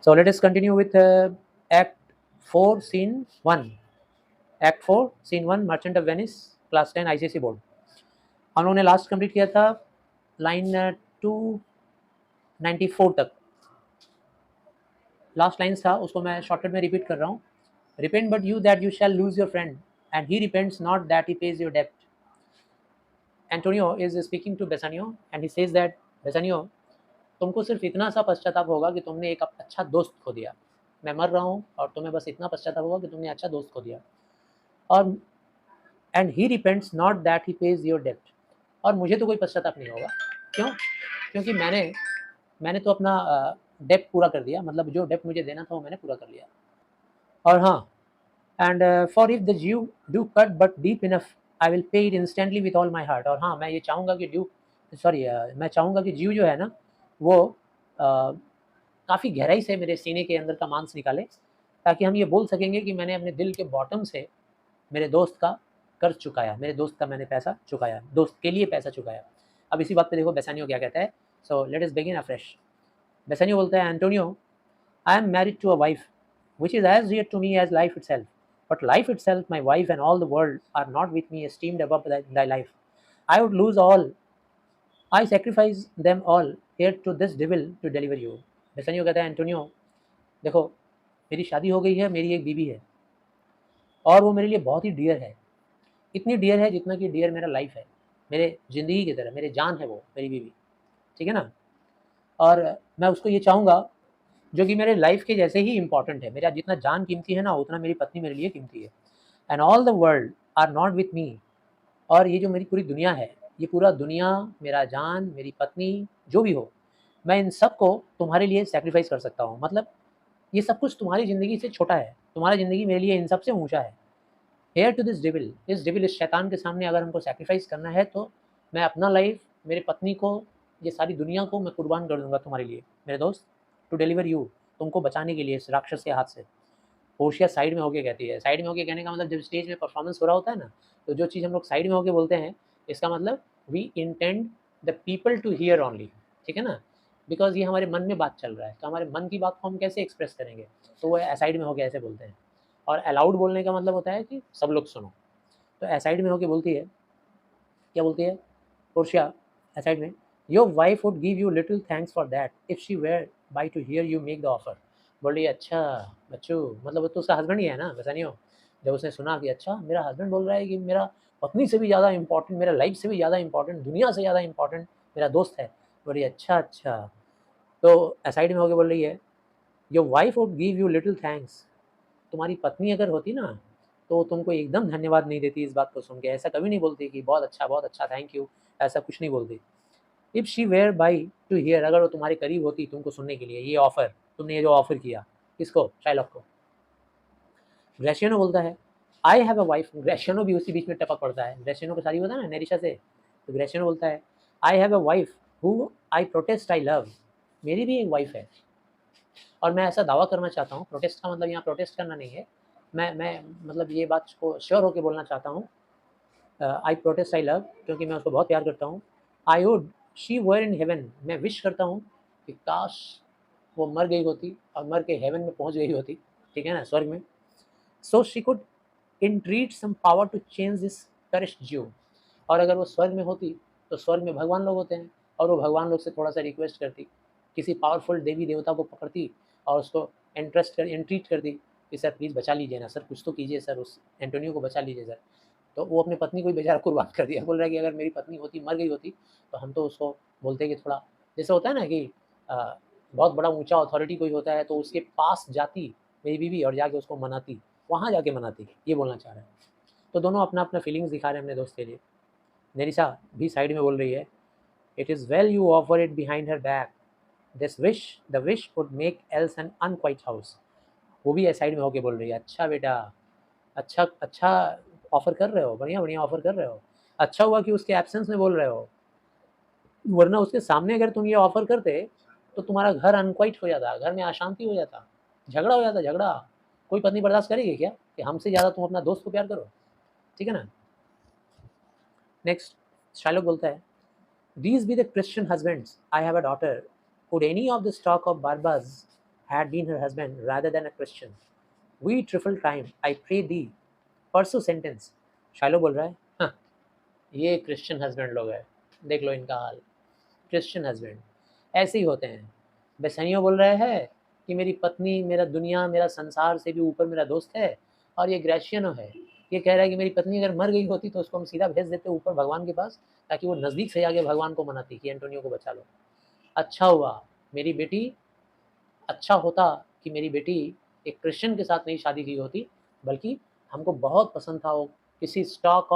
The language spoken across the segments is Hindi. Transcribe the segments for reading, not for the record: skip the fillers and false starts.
So let us continue with Act 4, Scene 1. Act 4, Scene 1, Merchant of Venice, Class 10 ICSE board. हम लोगों ने लास्ट कंप्लीट किया था लाइन 294 तक. लास्ट लाइन्स था, उसको मैं शॉर्टकट में रिपीट कर रहा हूँ. Repent but you that you shall lose your friend, and he repents not that he pays your debt. Antonio is speaking to Bassanio and he says that Bassanio, तुमको सिर्फ इतना सा पश्चाताप होगा कि तुमने एक अच्छा दोस्त खो दिया. मैं मर रहा हूँ और तुम्हें बस इतना पश्चाताप होगा कि तुमने अच्छा दोस्त खो दिया. और and he repents not that he pays your डेप्ट. और मुझे तो कोई पश्चाताप नहीं होगा. क्यों? क्योंकि मैंने तो अपना डेप्ट पूरा कर दिया. मतलब जो डेप्ट मुझे देना था वो मैंने पूरा कर लिया. और हाँ, and for if the due do cut but deep enough I will pay it instantly with all my heart. और हाँ, मैं ये चाहूँगा कि मैं चाहूँगा कि जीव जो है ना वो काफ़ी गहराई से मेरे सीने के अंदर का मांस निकाले, ताकि हम ये बोल सकेंगे कि मैंने अपने दिल के बॉटम से मेरे दोस्त का कर्ज चुकाया, मेरे दोस्त का मैंने पैसा चुकाया, दोस्त के लिए पैसा चुकाया. अब इसी बात पे देखो बेसानियो क्या कहता है. So let us begin afresh. Bassanio बोलता है, Antonio, I am married to a wife which is as dear to me as life itself. But life itself, my wife, and all the world are not with me esteemed above thy life. I would lose all. I sacrifice them all here to this devil to deliver you. बेसानियो कहता है, एंटोनियो देखो, मेरी शादी हो गई है, मेरी एक बीवी है, और वो मेरे लिए बहुत ही डियर है. इतनी डियर है जितना कि डियर मेरा लाइफ है, मेरे ज़िंदगी की तरह, मेरे जान है वो मेरी बीवी. ठीक है ना? और मैं उसको ये चाहूँगा जो कि मेरे लाइफ के जैसे ही इम्पोर्टेंट है. मेरा जितना जान कीमती है ना, उतना मेरी पत्नी मेरे लिए कीमती है. And all the world are not with me. और ये जो मेरी पूरी दुनिया है, ये पूरा दुनिया, मेरा जान, मेरी पत्नी, जो भी हो, मैं इन सब को तुम्हारे लिए सैक्रिफाइस कर सकता हूँ. मतलब ये सब कुछ तुम्हारी ज़िंदगी से छोटा है, तुम्हारी ज़िंदगी मेरे लिए इन सब से ऊँचा है. हेयर टू दिस डेविल, इस शैतान के सामने अगर हमको सैक्रिफाइस करना है तो मैं अपना लाइफ, मेरी पत्नी को, ये सारी दुनिया को मैं कुर्बान कर दूंगा तुम्हारे लिए मेरे दोस्त. टू डिलीवर यू, तुमको बचाने के लिए इस राक्षस के हाथ से. पोर्शिया साइड में होके कहती है. साइड में होके कहने का मतलब जब स्टेज में परफॉर्मेंस हो रहा होता है ना, तो जो चीज़ हम लोग साइड में होके बोलते हैं, इसका मतलब we intend the people to hear only. ठीक है ना? बिकॉज ये हमारे मन में बात चल रहा है, तो हमारे मन की बात को हम कैसे एक्सप्रेस करेंगे, तो वो साइड में होके ऐसे बोलते हैं. और अलाउड बोलने का मतलब होता है कि सब लोग सुनो. तो एसाइड में होके बोलती है, क्या बोलती है पोर्शिया एसाइड में, your wife would give you little thanks for that if she were by to hear you make the offer. बोल रही है, अच्छा बच्चू, मतलब वो तो उसका हस्बैंड ही है ना, वैसा नहीं हो. जब उसने सुना कि अच्छा मेरा हस्बैंड बोल रहा है कि मेरा पत्नी से भी ज़्यादा इंपॉर्टेंट, मेरा लाइफ से भी ज़्यादा इंपॉर्टेंट, दुनिया से ज़्यादा इंपॉर्टेंट मेरा दोस्त है. बोल रही है, अच्छा अच्छा. तो एसाइड में होके बोल रही है, your wife would give you little thanks. तुम्हारी पत्नी अगर होती ना, तो तुमको एकदम धन्यवाद नहीं देती इस बात को सुन के. ऐसा कभी नहीं बोलती कि बहुत अच्छा, थैंक यू, ऐसा कुछ नहीं बोलती. If she were by to hear, अगर वो तुम्हारे करीब होती तुमको सुनने के लिए ये ऑफ़र, तुमने ये जो ऑफ़र किया किसको, शाइलॉक को. ग्रेशियनो बोलता है, आई हैव अ वाइफ. ग्रेशियनो भी उसी बीच में टपक पड़ता है. ग्रेशियनो को शादी होता है ना नेरिशा से, तो ग्रेशियनो बोलता है, I have a wife who I protest I love. मेरी भी एक वाइफ है और मैं ऐसा दावा करना चाहता हूँ. प्रोटेस्ट का मतलब यहाँ प्रोटेस्ट करना नहीं है, मैं मतलब ये बात को श्योर होकर बोलना चाहता हूँ. आई प्रोटेस्ट आई लव, क्योंकि मैं उसको बहुत प्यार करता हूँ. I would she were in heaven, मैं विश करता हूँ कि काश वो मर गई होती और मर के हेवन में पहुँच गई होती. ठीक है ना, स्वर्ग में. So she could entreat some power to change this currish Jew. और अगर वो स्वर्ग में होती तो स्वर्ग में भगवान लोग होते हैं, और वो भगवान लोग से थोड़ा सा रिक्वेस्ट करती, किसी पावरफुल देवी देवता को पकड़ती और उसको एंट्रीट करती कि सर प्लीज़ बचा लीजिए ना सर, कुछ तो कीजिए सर, उस एंटोनियो को बचा लीजिए सर. तो वो अपनी पत्नी को ही बेचारा कुर्बान कर दिया. बोल रहा है कि अगर मेरी पत्नी होती, मर गई होती, तो हम तो उसको बोलते कि थोड़ा, जैसे होता है ना कि बहुत बड़ा ऊंचा अथॉरिटी कोई होता है तो उसके पास जाती मेरी बीवी और जाके उसको मनाती, वहाँ जाके मनाती, ये बोलना चाह रहा है. तो दोनों अपना अपना फीलिंग्स दिखा रहे हैं अपने दोस्त के लिए. नेरिसा भी साइड में बोल रही है, it is well you offer it behind her back. This wish the wish would make else an unquiet house. वो भी साइड में होके बोल रही है, अच्छा बेटा, अच्छा अच्छा ऑफ़र कर रहे हो, बढ़िया बढ़िया ऑफ़र कर रहे हो. अच्छा हुआ कि उसके एब्सेंस में बोल रहे हो, वरना उसके सामने अगर तुम ये ऑफ़र करते तो तुम्हारा घर अनक्वाइट हो जाता, घर में अशांति हो जाता, झगड़ा हो जाता, झगड़ा. कोई पत्नी बर्दाश्त करेगी क्या कि हमसे ज़्यादा तुम अपना दोस्त को प्यार करो. ठीक है ना. नेक्स्ट शाइलॉक बोलता है, these be the Christian husbands. I have a daughter. Would any of the stock of Barbas had been her husband rather than a Christian. We trifle time, I pray thee. परसों सेंटेंस शाइलो बोल रहा है, हाँ, ये क्रिश्चियन हस्बैंड लोग हैं, देख लो इनका हाल। क्रिश्चियन हस्बैंड ऐसे ही होते हैं। बेसनियो बोल रहे हैं कि मेरी पत्नी मेरा दुनिया मेरा संसार से भी ऊपर मेरा दोस्त है, और ये ग्रेशियनो है, ये कह रहा है कि मेरी पत्नी अगर मर गई होती तो उसको हम सीधा भेज देते ऊपर भगवान के पास, ताकि वो नज़दीक से आगे भगवान को मनाती कि एंटोनियो को बचा लो। अच्छा हुआ मेरी बेटी, अच्छा होता कि मेरी बेटी एक क्रिश्चियन के साथ नहीं शादी की होती, बल्कि हमको बहुत पसंद था वो किसी स्टॉक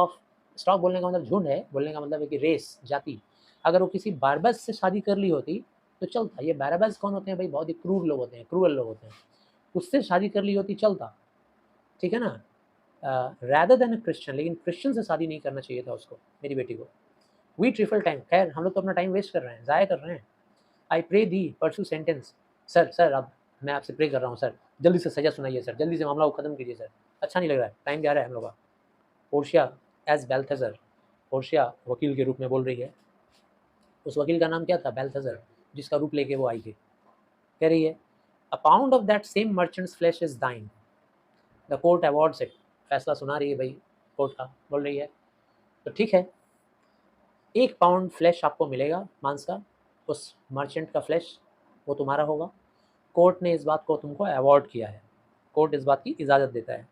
बोलने का मतलब झुंड है, बोलने का मतलब है कि रेस, जाति। अगर वो किसी बारबस से शादी कर ली होती तो चलता। ये बारबस कौन होते हैं भाई? बहुत ही क्रूर लोग होते हैं, क्रूअल लोग होते हैं। उससे शादी कर ली होती चलता, ठीक है ना, रैदर देन अ क्रिश्चियन। लेकिन क्रिश्चियन से शादी नहीं करना चाहिए था उसको, मेरी बेटी को। वी ट्रिफल टाइम, खैर हम लोग तो अपना टाइम वेस्ट कर रहे हैं, ज़ाया कर रहे हैं। I pray thee pursue sentence, sir अब मैं आपसे प्रे कर रहा हूँ सर, जल्दी से सजा सुनाइए सर, जल्दी से मामला को ख़त्म कीजिए सर, अच्छा नहीं लग रहा है, टाइम जा रहा है हम लोग का। पोर्शिया एज बेल्थेजर, पोर्शिया वकील के रूप में बोल रही है। उस वकील का नाम क्या था? बेल्थेजर, जिसका रूप लेके वो आई थी। कह रही है, a pound of that same merchant's flesh is thine, the court awards it. फैसला सुना रही है भाई कोर्ट का, बोल रही है तो ठीक है, 1 पाउंड फ्लैश आपको मिलेगा, मांस का, उस मर्चेंट का फ्लैश वो तुम्हारा होगा। कोर्ट ने इस बात को तुमको अवॉर्ड किया है, कोर्ट इस बात की इजाज़त देता है।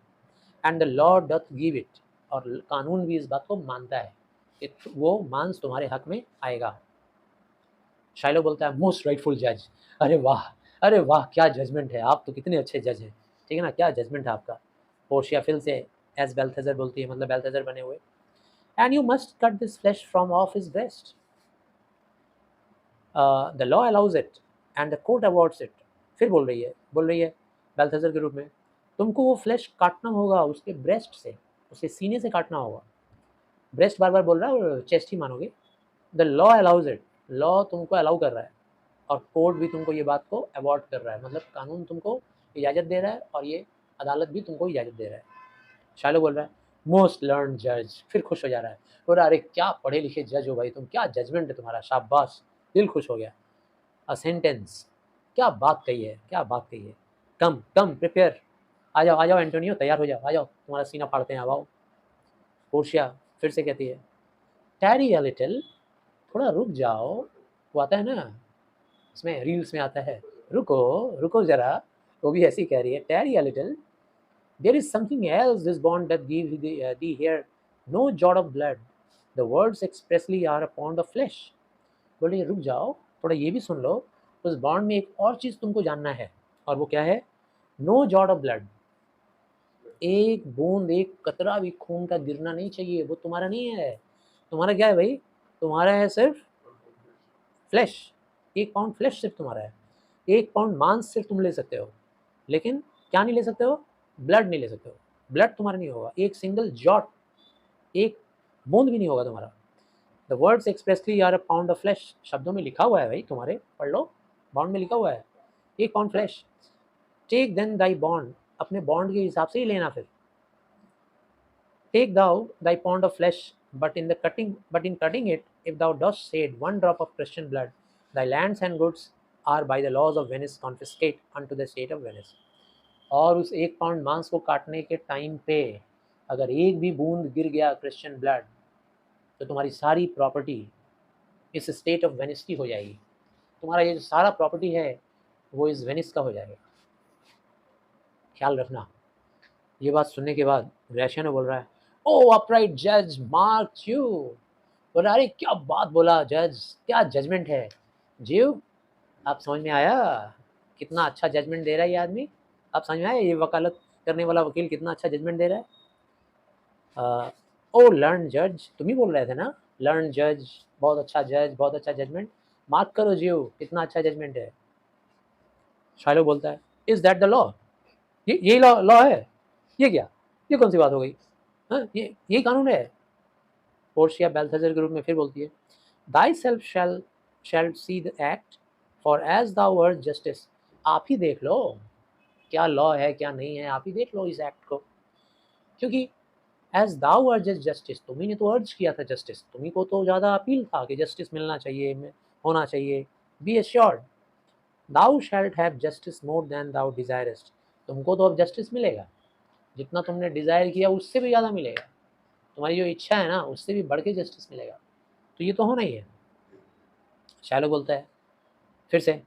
And the law doth give it, और कानून भी इस बात को मानता है कि वो मांस तुम्हारे हक में आएगा। शाइलो बोलता है, मोस्ट राइटफुल जज। अरे वाह, अरे वाह, क्या जजमेंट है, आप तो कितने अच्छे जज हैं, ठीक है ना, क्या जजमेंट है आपका। पोर्शिया फिर से एज बेल्थेजर बोलती है, मतलब बेल्थेजर बने हुए। And you must cut this flash from of his breast, the law allows it and the court awards it. फिर बोल रही है बेल्थेजर के रूप में, तुमको वो फ्लैश काटना होगा उसके ब्रेस्ट से, उसके सीने से काटना होगा। ब्रेस्ट बार बार बोल रहा है और चेस्ट ही मानोगे। The law allows it, law तुमको अलाउ कर रहा है, और कोर्ट भी तुमको ये बात को अवॉर्ड कर रहा है, मतलब कानून तुमको इजाज़त दे रहा है, और ये अदालत भी तुमको इजाज़त दे रहा है। शालो बोल रहा है, मोस्ट लर्न जज। फिर खुश हो जा रहा है, बोल रहा अरे क्या पढ़े लिखे जज हो भाई तुम, क्या जजमेंट है तुम्हारा, शाबाश, दिल खुश हो गया। अ सेंटेंस, क्या बात कही है, क्या बात कही है। कम कम प्रिपेयर, आ जाओ एंटोनियो, तैयार हो जाओ, आ जाओ, तुम्हारा सीना फाड़ते हैं, आओ। पोर्शिया फिर से कहती है, टैरी अ लिटिल, थोड़ा रुक जाओ। वो आता है ना, इसमें रील्स में आता है, रुको रुको जरा, वो भी ऐसी कह रही है, tarry a little, there is something else this bond that give thee here no jot of blood, the words expressly are a pound of flesh. बोलिए रुक जाओ, थोड़ा ये भी सुन लो, उस बॉन्ड में एक और चीज़ तुमको जानना है, और वो क्या है? नो जॉट ऑफ ब्लड, एक बूंद एक कतरा भी खून का गिरना नहीं चाहिए, वो तुम्हारा नहीं है। तुम्हारा क्या है भाई? तुम्हारा है सिर्फ फ्लैश, 1 पाउंड फ्लैश सिर्फ तुम्हारा है, 1 पाउंड मांस सिर्फ तुम ले सकते हो, लेकिन क्या नहीं ले सकते हो? ब्लड नहीं ले सकते हो। ब्लड तुम्हारा नहीं होगा, एक सिंगल जॉट, एक बूंद भी नहीं होगा तुम्हारा। The words expressly are a pound of flesh, शब्दों में लिखा हुआ है भाई तुम्हारे, पढ़ लो, बॉन्ड में लिखा हुआ है 1 पाउंड फ्लैश। टेक देन दाई बॉन्ड, अपने बॉन्ड के हिसाब से ही लेना। फिर take thou thy pound of flesh, but in cutting it, if thou dost shed 1 drop of Christian blood, thy lands and goods are by the laws of Venice confiscate unto the state of Venice। और उस 1 पाउंड मांस को काटने के टाइम पे अगर एक भी बूंद गिर गया क्रिश्चियन ब्लड, तो तुम्हारी सारी प्रॉपर्टी इस स्टेट ऑफ वेनिस की हो जाएगी। तुम्हारा ये जो सारा प्रॉपर्टी है वो इस वेनिस का हो जाएगा। ख्याल रखना। ये बात सुनने के बाद ग्रेशियनो बोल रहा है, ओ अपराइट जज मार्क यू। बोल रहा अरे क्या बात बोला जज, क्या जजमेंट है। जीव, आप समझ में आया कितना अच्छा जजमेंट दे रहा है ये आदमी? आप समझ में आया ये वकालत करने वाला वकील कितना अच्छा जजमेंट दे रहा है? ओ लर्न जज, तुम ही बोल रहे थे ना, लर्न जज, बहुत अच्छा जज, बहुत अच्छा जजमेंट, मार्क करो जीव, कितना अच्छा जजमेंट है। शाइलो बोलता है, इज दैट द लॉ? ये लॉ लॉ है? ये क्या, ये कौन सी बात हो गई? हाँ, ये कानून है। पोर्शिया बेल्थेजर के रूप में फिर बोलती है, thyself shall see the act, for as thou word justice. आप ही देख लो क्या लॉ है क्या नहीं है, आप ही देख लो इस एक्ट को, क्योंकि एज दाउ अर्जेस जस्टिस, तुम्ही ने तो अर्ज किया था जस्टिस, तुम्ही को तो ज़्यादा अपील था कि जस्टिस मिलना चाहिए, होना चाहिए, be assured. Thou shalt have justice more than thou desirest, तुमको तो अब जस्टिस मिलेगा, जितना तुमने डिजायर किया उससे भी ज़्यादा मिलेगा, तुम्हारी जो इच्छा है ना उससे भी बढ़ के जस्टिस मिलेगा, तो ये तो होना ही है। शैलो बोलता है फिर से,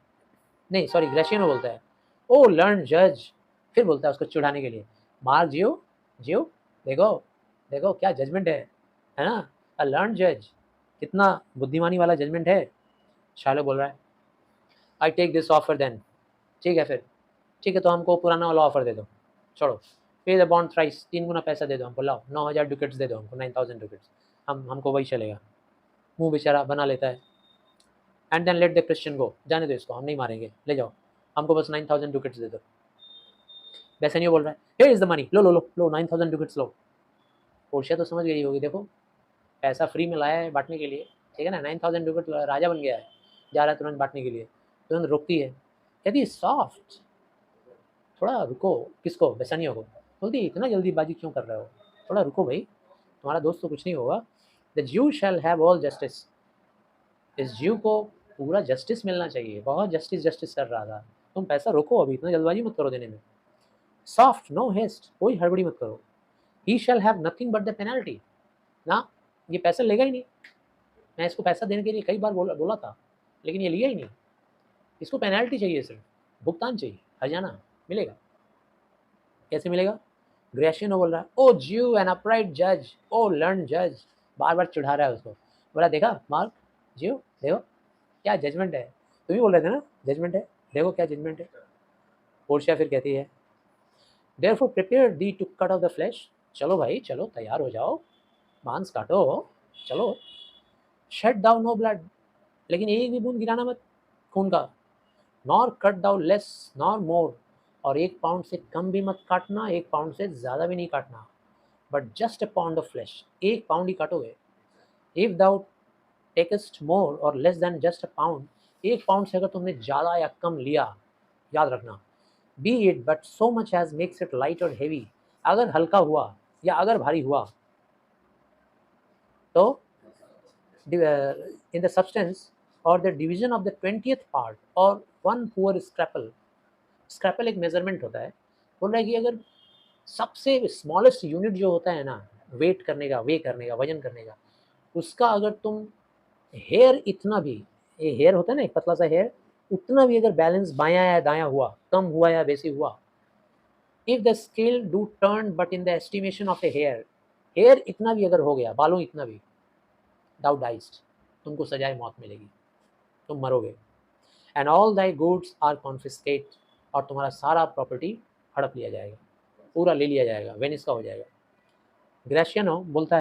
नहीं सॉरी ग्रेशियनो बोलता है, ओ लर्न जज, फिर बोलता है उसको चिढ़ाने के लिए, मार्क जियो जियो, देखो देखो क्या जजमेंट है ना, अ लर्न जज, कितना बुद्धिमानी वाला जजमेंट है। शैलो बोल रहा है I take this offer then, ठीक है फिर, ठीक है तो हमको पुराना वाला ऑफर दे दो, छोड़ो, पे द बॉन्ड थ्राइस, 3 गुना पैसा दे दो हमको, लाओ 9,000 डुकेट्स दे दो हमको, 9,000 डुकेट्स, हमको वही चलेगा। मुंह बेचारा बना लेता है, and then let the Christian go, जाने दो इसको, हम नहीं मारेंगे, ले जाओ, हमको बस 9,000 डुकेट्स दे दो। बेसेनियो बोल रहा है हियर इज द मनी, लो लो लो लो 9,000 डुकेट्स लो। पोर्शिया तो समझ गई होगी, देखो पैसा फ्री में लाया है बांटने के लिए, ठीक है ना, 9,000 डुकेट राजा बन गया है, जा रहा है तुरंत बांटने के लिए, तुरंत रोकती है, कहती है सॉफ्ट, थोड़ा रुको, किसको, बेसानियो को, बोलती इतना जल्दीबाजी क्यों कर रहे हो, थोड़ा रुको भाई, तुम्हारा दोस्त तो कुछ नहीं होगा। द ज्यू शैल हैव ऑल जस्टिस, इस ज्यू को पूरा जस्टिस मिलना चाहिए, बहुत जस्टिस जस्टिस कर रहा था, तुम पैसा रोको, अभी इतना जल्दबाजी मत करो देने में। सॉफ्ट नो हेस्ट, कोई हड़बड़ी मत करो। He shall have nothing but the penalty, ना ये पैसा लेगा ही नहीं, मैं इसको पैसा देने के लिए कई बार बोला था, लेकिन ये लिया ही नहीं, इसको पेनल्टी चाहिए, सिर्फ भुगतान चाहिए, हर्जाना मिलेगा। कैसे मिलेगा, ग्रेशियनो बोल रहा है ओ ज्यू एन अपराइट जज, ओ लर्न जज, बार बार चिढ़ा रहा है उसको, बोला देखा मार्क ज्यू, देखो क्या जजमेंट है, तुम ही बोल रहे थे ना जजमेंट है, देखो क्या जजमेंट है। पोर्शिया फिर कहती है therefore prepare thee to cut off the flesh, चलो भाई चलो तैयार हो जाओ, मांस काटो, चलो। शट डाउन नो ब्लड, लेकिन एक भी बूंद गिराना मत खून का, nor cut down less nor more, और 1 पाउंड से कम भी मत काटना, 1 पाउंड से ज़्यादा भी नहीं काटना, but just a pound of flesh, 1 pound ही काटोगे। If thou takest more or less than just a pound, 1 pound से अगर तुमने ज़्यादा या कम लिया, याद रखना, be it but so much as makes it light or heavy, अगर हल्का हुआ या अगर भारी हुआ तो in the substance or the division of the 20th part or one poor scrapple, स्क्रैपल एक मेजरमेंट होता है, बोल रहा है कि अगर सबसे स्मॉलेस्ट यूनिट जो होता है ना, वेट करने का, वे करने का, वजन करने का, उसका अगर तुम हेयर इतना भी, ये हेयर होता है ना एक पतला सा हेयर, उतना भी अगर बैलेंस बायां या दायां हुआ, कम हुआ या वैसे हुआ, if the scale do turn but in the estimation of a hair, hair इतना भी अगर हो गया, बालों इतना भी, दाउ डाइस्ट, तुमको सजाए मौत मिलेगी, तुम मरोगे। And all thy goods are confiscate, और तुम्हारा सारा प्रॉपर्टी हड़प लिया जाएगा, पूरा ले लिया जाएगा, वेनिस का हो जाएगा। ग्रेशियनो बोलता है